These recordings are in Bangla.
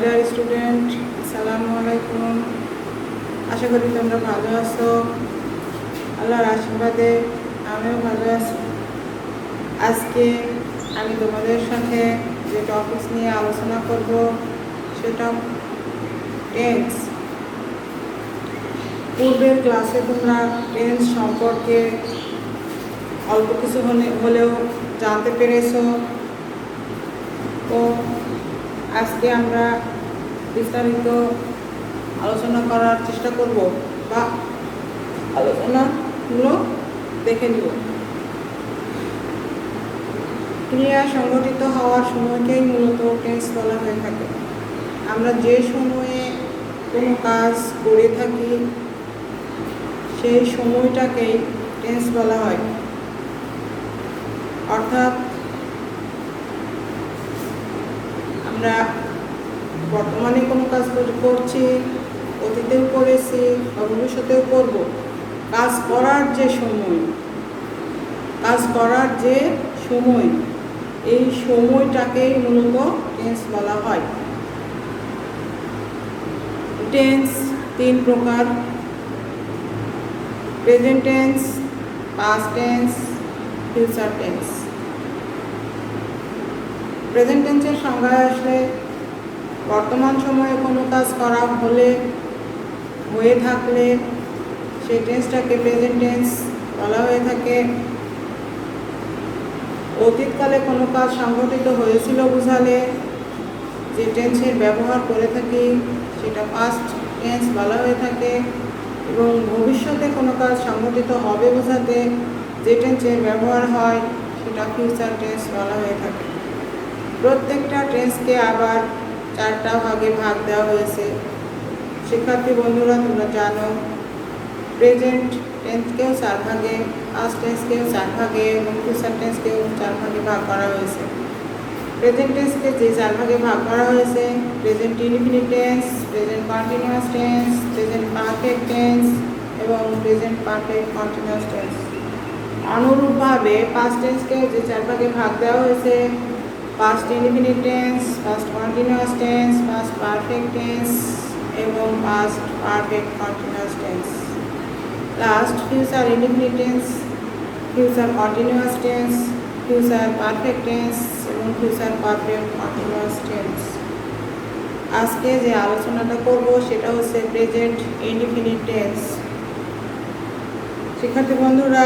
ডিয়ার স্টুডেন্ট, আসসালামু আলাইকুম। আশা করি তোমরা ভালো আছো। আল্লাহর আশীর্বাদে আমিও ভালো আছি। আজকে আমি তোমাদের সাথে যে টপিক নিয়ে আলোচনা করব সেটা টেন্স। পূর্বের ক্লাসে তোমরা টেন্স সম্পর্কে অল্প কিছু হলেও জানতে পেরেছো। তো আজকে আমরা বিস্তারিত আলোচনা করার চেষ্টা করব বা আলোচনাগুলো দেখে নিব। ক্রিয়া সংঘটিত হওয়ার সময়কেই মূলত টেন্স বলা হয়ে থাকে। আমরা যে সময়ে কোনো কাজ করে থাকি সেই সময়টাকেই টেন্স বলা হয়। অর্থাৎ আমরা বর্তমানে কোনো কাজ করছি, অতীতেও করেছি বা ভবিষ্যতেও করব। কাজ করার যে সময় এই সময়টাকেই মূলত টেন্স বলা হয়। টেন্স 3 প্রকার: present tense, past tense, future tense. Present টেন্সের সংজ্ঞায় আসলে বর্তমান সময়ে কোনো কাজ করা হয়ে থাকলে সেই টেন্সটাকে প্রেজেন্ট টেন্স বলা হয়ে থাকে। অতীতকালে কোনো কাজ সংঘটিত হয়েছিল বোঝালে যে টেন্সের ব্যবহার করে থাকি সেটা পাস্ট টেন্স বলা হয়ে থাকে, এবং ভবিষ্যতে কোনো কাজ সংঘটিত হবে বোঝাতে যে টেন্সের ব্যবহার হয় সেটা ফিউচার টেন্স বলা হয়ে থাকে। প্রত্যেকটা টেন্সকে আবার 4টা ভাগে ভাগ দেওয়া হয়েছে। শিক্ষার্থী বন্ধুরা, তোমরা জানো প্রেজেন্ট টেন্সকেও 4 ভাগে, পাস্ট টেন্সকেও 4 ভাগে এবং ফিউচার টেন্সকেও 4 ভাগে ভাগ করা হয়েছে। প্রেজেন্ট টেন্সকে যে 4 ভাগে ভাগ করা হয়েছে: present indefinite tense, present continuous tense, present perfect tense এবং প্রেজেন্ট পারফেক্ট কন্টিনিউয়াস টেন্স। অনুরূপভাবে পাস্ট টেন্সকেও যে 4 ভাগে ভাগ দেওয়া হয়েছে: past indefinite tense, past continuous tense, past perfect tense এবং past perfect continuous tense. Last future indefinite tense, future continuous tense, future perfect tense এবং ফিউচার পারফেক্ট কন্টিনিউয়াস টেন্স। আজকে যে আলোচনাটা করব সেটা হচ্ছে প্রেজেন্ট ইনডিফিনিট টেন্স। শিক্ষার্থী বন্ধুরা,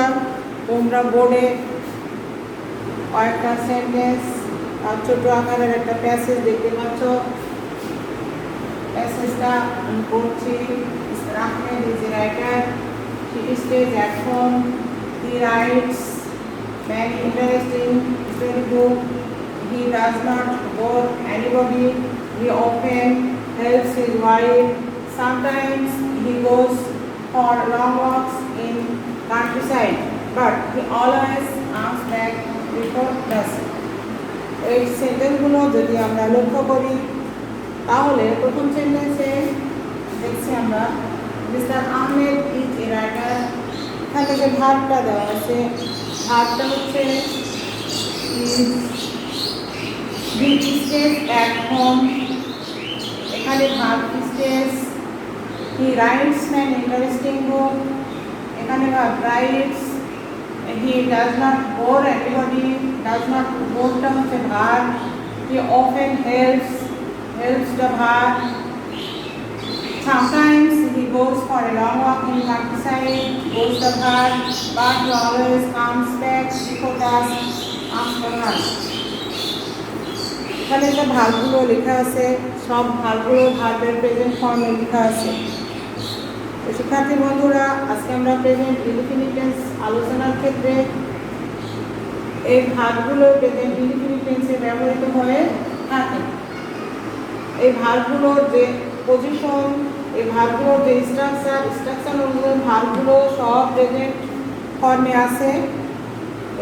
তোমরা বোর্ডে কয়েকটা সেন্টেন্স আর ছোট আকারের একটা প্যাসেজ দেখতে পাচ্ছ। প্যাসেজটা আমি পড়ছি। Ahmed is a writer. He stays at home. He writes many interesting storybook. He does not bore anybody. He often helps his wife. Sometimes he goes for long walks in countryside, but he always comes back before dusk. এই সেন্টেন্সগুলো যদি আমরা লক্ষ্য করি তাহলে প্রথম সেন্টেন্সে দেখছি আমরা Mister Ahmed is a writer. এখানে যে ভার্বটা দেওয়া আছে, ভার্বটা হচ্ছে হি স্টেজ অ্যাট হোম। এখানে verb stays. He writes man interesting book. এখানে verb writes. He does not bore anybody. Does not বোরটা হচ্ছে verb. He often helps the verb. Sometimes he goes for a long walk in countryside, goes the verb, but he always comes back before dusk, after night. এখানে যে ভার্বগুলো লেখা আছে সব ভার্বগুলো ভার্বের প্রেজেন্ট ফর্মে লেখা আছে। তো শিক্ষার্থী বন্ধুরা, আজকে আমরা প্রেজেন্ট ইনডিফিনিট টেন্স আলোচনার ক্ষেত্রে এই ভার্বগুলো প্রেজেন্ট ইনডিফিনিট টেন্সে ব্যবহৃত হয়ে থাকে। এই ভার্বগুলোর যে পজিশন, এই ভার্বগুলোর যে স্ট্রাকচার অনুযায়ী ভার্বগুলো সব প্রেজেন্ট ফর্মে আছে।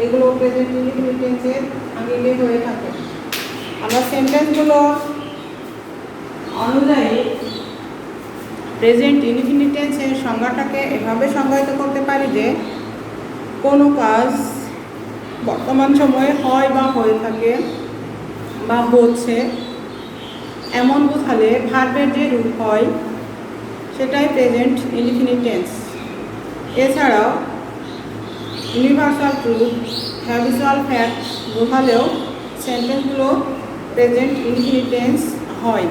এগুলো প্রেজেন্ট ইনডিফিনিট টেন্সের আগে হয়ে থাকে। আমরা সেন্টেন্সগুলো অনুযায়ী প্রেজেন্ট ইনডিফিনিট টেন্সের সংজ্ঞাটাকে এভাবে সংজ্ঞায়িত করতে পারি যে কোনো কাজ বর্তমান সময়ে হয় বা হয়ে থাকে বা হচ্ছে এমন বোঝালে ভার্বের যে রূপ হয় সেটাই প্রেজেন্ট ইনডিফিনিট টেন্স। এছাড়াও ইউনিভার্সাল ট্রুথ, হ্যাবিচুয়াল ফ্যাক্ট বোঝালেও সেন্টেন্সগুলো প্রেজেন্ট ইনডিফিনিট টেন্স হয়।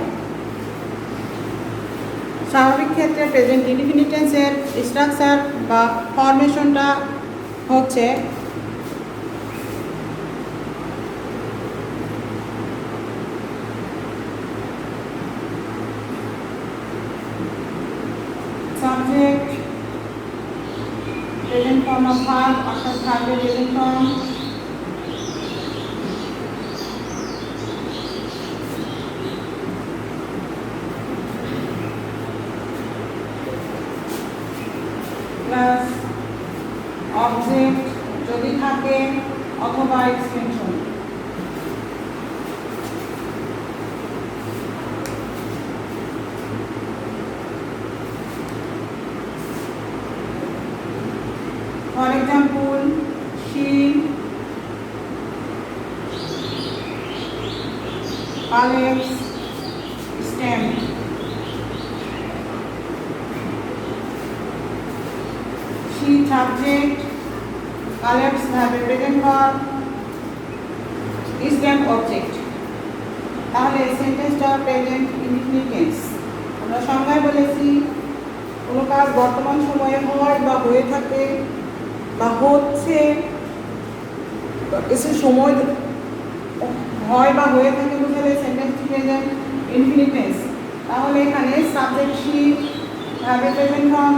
স্বাভাবিক ক্ষেত্রে প্রেজেন্ট ইনডিফিনিট টেন্সের স্ট্রাকচার বা ফরমেশনটা হচ্ছে subject, present form of verb অর্থাৎ ভার্বের প্রেজেন্ট ফর্ম, প্লাস অবজেক্ট যদি থাকে অথবা extension. For example, she, Alex, Stan. She subject, Alex verb present verb, Stan object. তাহলে এই সেন্টেন্সটা প্রেজেন্ট ইনডিফিনিট টেন্স। আমরা সংজ্ঞায় বলেছি কোনো কাজ বর্তমান সময়ে হয় বা হয়ে থাকে বা হচ্ছে, কিছু সময় হয় বা হয়ে থাকে বোঝালে সেন্টেন্সটি প্রেজেন্ট ইনডিফিনিট টেন্স। তাহলে এখানে সাবজেক্ট শি, ভার্বের প্রেজেন্ট ফর্ম,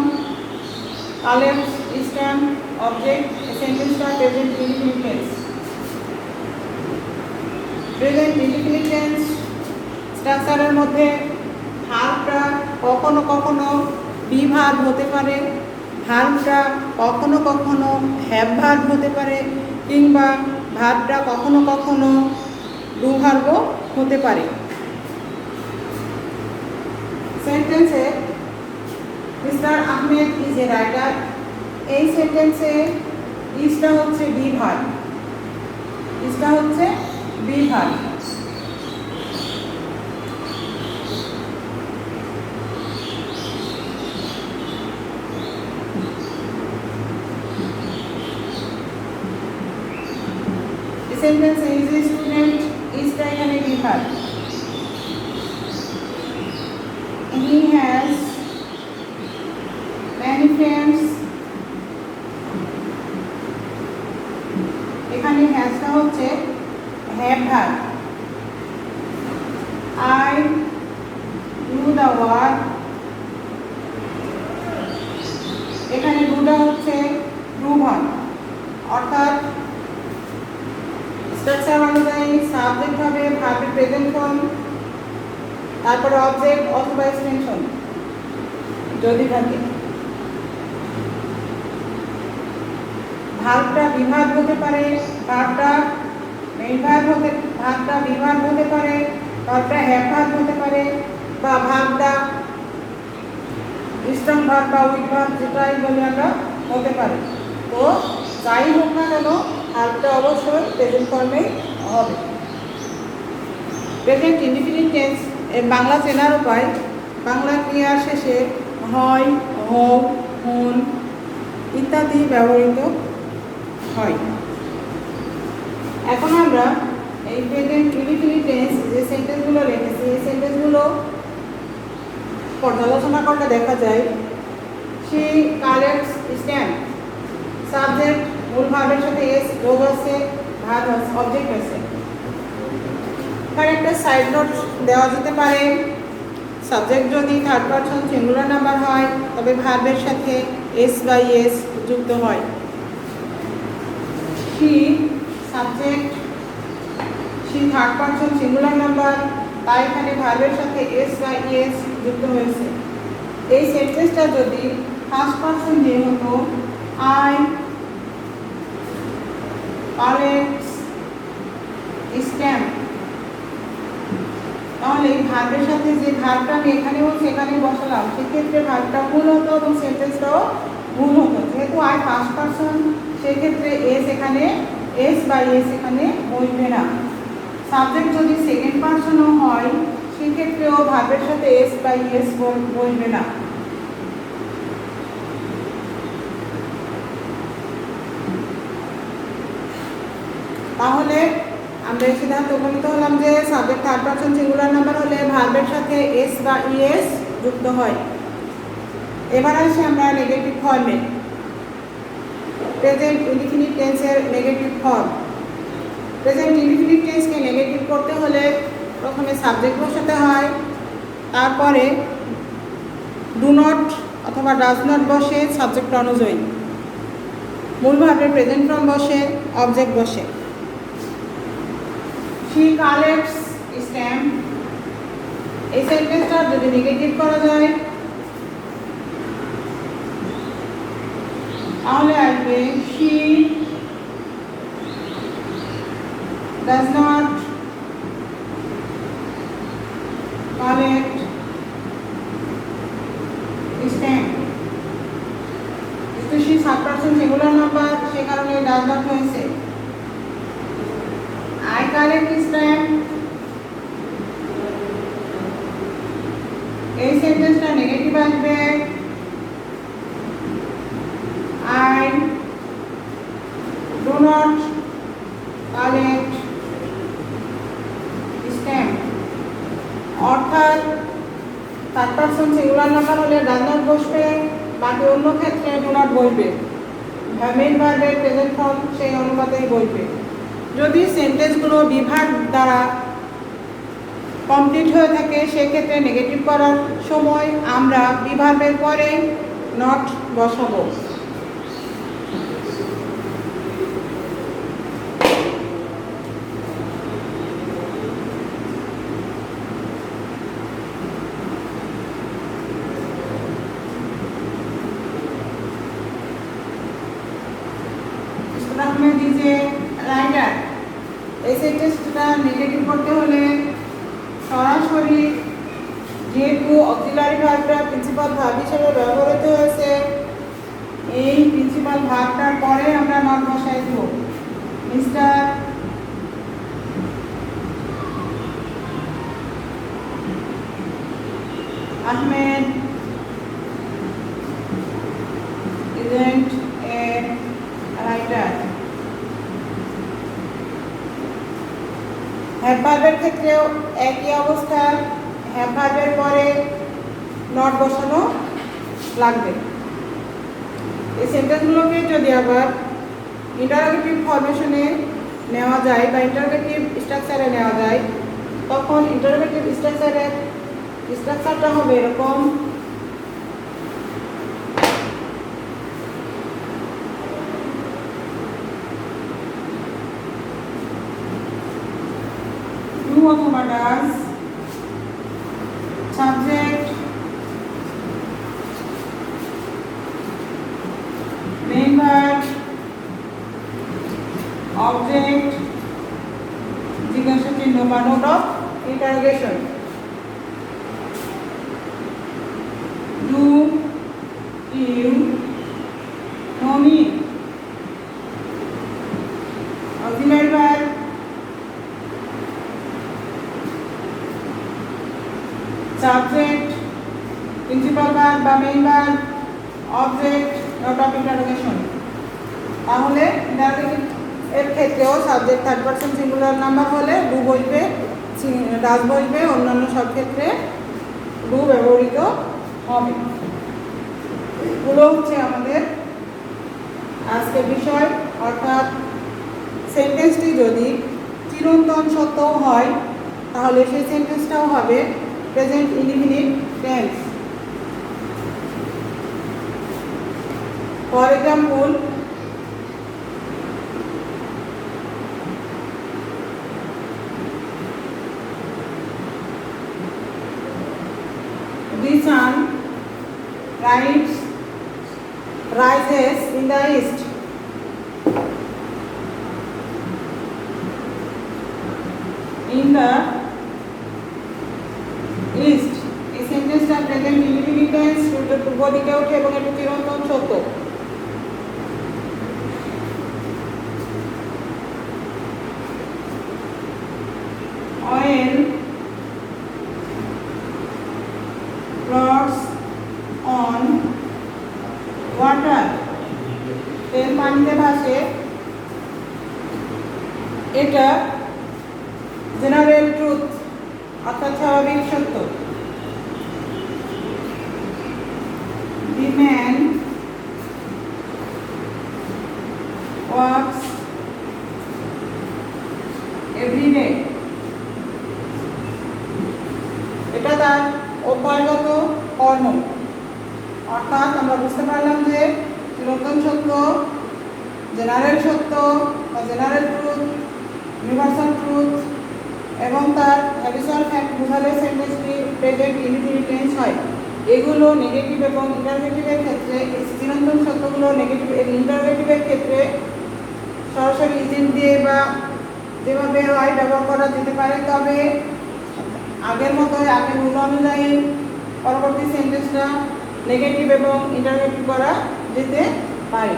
আলেক্স, স্ট্যান, অবজেক্ট, এই সেন্টেন্সটা present indefinite tense. Present indefinite tense স্ট্রাকচারের মধ্যে ভার্বটা কখনো কখনো বি ভার্ব হতে পারে, ভার্বটা কখনো কখনো হ্যাভ ভার্ব হতে পারে, কিংবা ভার্বটা কখনো কখনো ডু ভার্বও হতে পারে। সেন্টেন্সে mister Ahmed is a writer, এই সেন্টেন্সে ইজটা হচ্ছে বি ভার্ব, ইজটা হচ্ছে be verb. Sentence is a student, ইজটা এখানে be verb. He has many friends, এখানে হ্যাজটা হচ্ছে have verb. I do the work, এখানে ডুটা হচ্ছে ডু ভার্ব। অর্থাৎ স্ট্রাকচার অনুযায়ী সাবজেক্ট হবে ভার্বের প্রেজেন্ট ফর্ম, তারপরে অবজেক্ট অথবা এক্সটেনশন যদি থাকে। ভার্বটা বিভাগ হতে পারে, ভার্বটা মেইন ভার্ব হতে, ভার্বটা বিভাগ হতে পারে, ভার্বটা হ্যাভ ভার্ব হতে পারে, বা ভার্বটা স্ট্রং ভার্ব বা উইক ভার্ব যেটাই বলি আমরা হতে পারে। তো যাই হোক না কেন ভার্বটা অবশ্যই প্রেজেন্ট ফর্মেই হবে। প্রেজেন্ট ইনডিফিনিট টেন্স এর বাংলা চেনার উপায়, বাংলা ক্রিয়ার শেষে হয়, হোক, হন ইত্যাদি ব্যবহৃত হয়। এখন আমরা এই প্রেজেন্ট ইনডিফিনিট টেন্স যে সেন্টেন্সগুলো রেখেছি এই সেন্টেন্সগুলো পর্যালোচনা করলে দেখা যায় শি কালেক্টস স্ট্যাম্প, সাবজেক্ট মূল ভার্বের সাথে এস যোগ আছে, ভার্ব অবজেক্ট আছে। তার একটা সাইড নোট দেওয়া যেতে পারে, সাবজেক্ট যদি থার্ড পারসন সিঙ্গুলার নাম্বার হয় তবে ভার্বের সাথে এস বাই এস যুক্ত হয়। She subject, she third person singular number, তাই এখানে ভার্বের সাথে এস বাই এস যুক্ত হয়েছে। এই সেন্টেন্সটা যদি ফার্স্ট পারসন দিয়ে হতো আই কালেক্টস স্ট্যাম্প, তাহলে এই ভার্বের সাথে যে ভার্বটা আমি এখানে বলছি এখানে বসালাম, সেক্ষেত্রে ভার্বটা ভুল হতো এবং সেন্টেন্সটাও ভুল হতো। যেহেতু আই ফার্স্ট পারসন সেক্ষেত্রে এস এখানে এস বাই এস এখানে বসবে না। সাবজেক্ট যদি সেকেন্ড পারসনও হয় সেক্ষেত্রে ভার্বের সাথে এস বা ইএস বসবে না। তাহলে আমরা এই সিদ্ধান্ত উপনীত হলাম যে subject third person singular number হলে ভার্বের সাথে এস বা ইএস যুক্ত হয়। এবার আসি আমরা নেগেটিভ ফর্মে। প্রেজেন্ট ইনডিফিনিট টেন্সের নেগেটিভ ফর্ম। প্রেজেন্ট ইনডিফিনিট টেন্সকে নেগেটিভ করতে হলে প্রথমে সাবজেক্ট বসাতে হয়, তারপরে ডু নট অথবা ডাজ নট বসে সাবজেক্ট অনুযায়ী, মূল ভার্বের প্রেজেন্ট ফর্ম বসে, অবজেক্ট বসে। She collects stamp, এই সেন্টেন্সটা যদি নেগেটিভ করা যায় তাহলে আসবে she does not collect stamp। যেহেতু she third person singular number, সে কারণে does not হয়েছে। I collect stamp, এই সেন্টেন্সটা নেগেটিভ আসবে I do not collect stamp। অর্থাৎ থার্ড পারসন সিঙ্গুলার নাম্বার হলে ডাজ নট বসবে, বাকি অন্য ক্ষেত্রে ডু নট বসবে। মেইন ভার্বের প্রেজেন্ট ফর্ম সেই অনুপাতেই বসবে। যদি সেন্টেন্সগুলো বিভাগ দ্বারা কমপ্লিট হয়ে থাকে সেক্ষেত্রে নেগেটিভ করার সময় আমরা বিভাগের পরে নট বসাবো। রাইটার, এই সেন্টেন্সটা নেগেটিভ করতে হলে সরাসরি যেহেতু অক্সিলারি ভার্বটা প্রিন্সিপাল ভার্ব হিসেবে ব্যবহৃত হয়েছে, এই প্রিন্সিপাল ভার্বটার পরে আমরা নট বসাই দেব। Mister Ahmed isn't a writer। Have ভার্বের ক্ষেত্রেও একই অবস্থা, হ্যাভ ভার্বের পরে নট বসানো লাগবে। এই সেন্টেন্সগুলোকে যদি আবার ইন্টারোগেটিভ ফরমেশনে নেওয়া যায় বা ইন্টারোগেটিভ স্ট্রাকচারে নেওয়া যায়, তখন ইন্টারোগেটিভ স্ট্রাকচারটা হবে এরকম। অথবা does, subject, main verb, object, জিজ্ঞাসা চিহ্ন বা note of interrogation. Do you know me, auxiliary verb, subject, principal verb বা main verb, object, note of interrogation. তাহলে ইন্টারোগেটিভ এর ক্ষেত্রেও subject third person singular number হলে ডু বসবে, ডাজ বসবে, অন্যান্য সব ক্ষেত্রে ডু ব্যবহৃত হবে। এগুলো হচ্ছে আমাদের আজকের বিষয়। অর্থাৎ সেন্টেন্সটি যদি চিরন্তন সত্য হয় তাহলে সেই সেন্টেন্সটাও হবে present indefinite tense. For example, the sun rises in the east। In the east, এই সেন্টেন্সটা প্রেজেন্ট ইনডিফিনিট টেন্স, পূর্ব দিকে ওঠে এবং এটা চিরন্তন সত্য। oil আসে এটা জেনারেল ট্রুথ অর্থাৎ স্বাভাবিক সত্য। The man works every day, এটা তার অভ্যাসগত কর্ম। অর্থাৎ আমরা বুঝতে পারলাম যে চিরন্তন সত্য, জেনারেল সত্য বা জেনারেল ট্রুথ, ইউনিভার্সাল ট্রুথ এবং তার হ্যাবিচুয়াল ফ্যাক্ট বোঝালে সেন্টেন্সটি প্রেজেন্ট ইনডিফিনিট টেন্স হয়। এগুলো নেগেটিভ এবং ইন্টারোগেটিভের ক্ষেত্রে, চিরন্তন সত্যগুলো নেগেটিভ ইন্টারোগেটিভের ক্ষেত্রে সরাসরি ইজেন্ট দিয়ে বা যেভাবে হয় ব্যবহার করা যেতে পারে, তবে আগের মতোই আগের রুল অনুযায়ী পরবর্তী সেন্টেন্সটা নেগেটিভ এবং ইন্টারোগেটিভ করা যেতে পারে।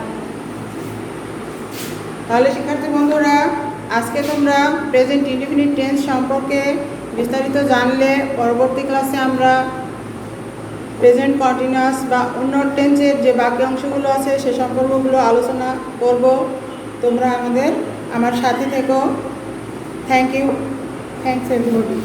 তাহলে শিক্ষার্থী বন্ধুরা, আজকে তোমরা প্রেজেন্ট ইনডিফিনিট টেন্স সম্পর্কে বিস্তারিত জানলে। পরবর্তী ক্লাসে আমরা প্রেজেন্ট কন্টিনিউয়াস বা অন্য টেন্সের যে বাকি অংশগুলো আছে সে সম্পর্কগুলো আলোচনা করব। তোমরা আমার সাথে থেকো। Thanks everybody.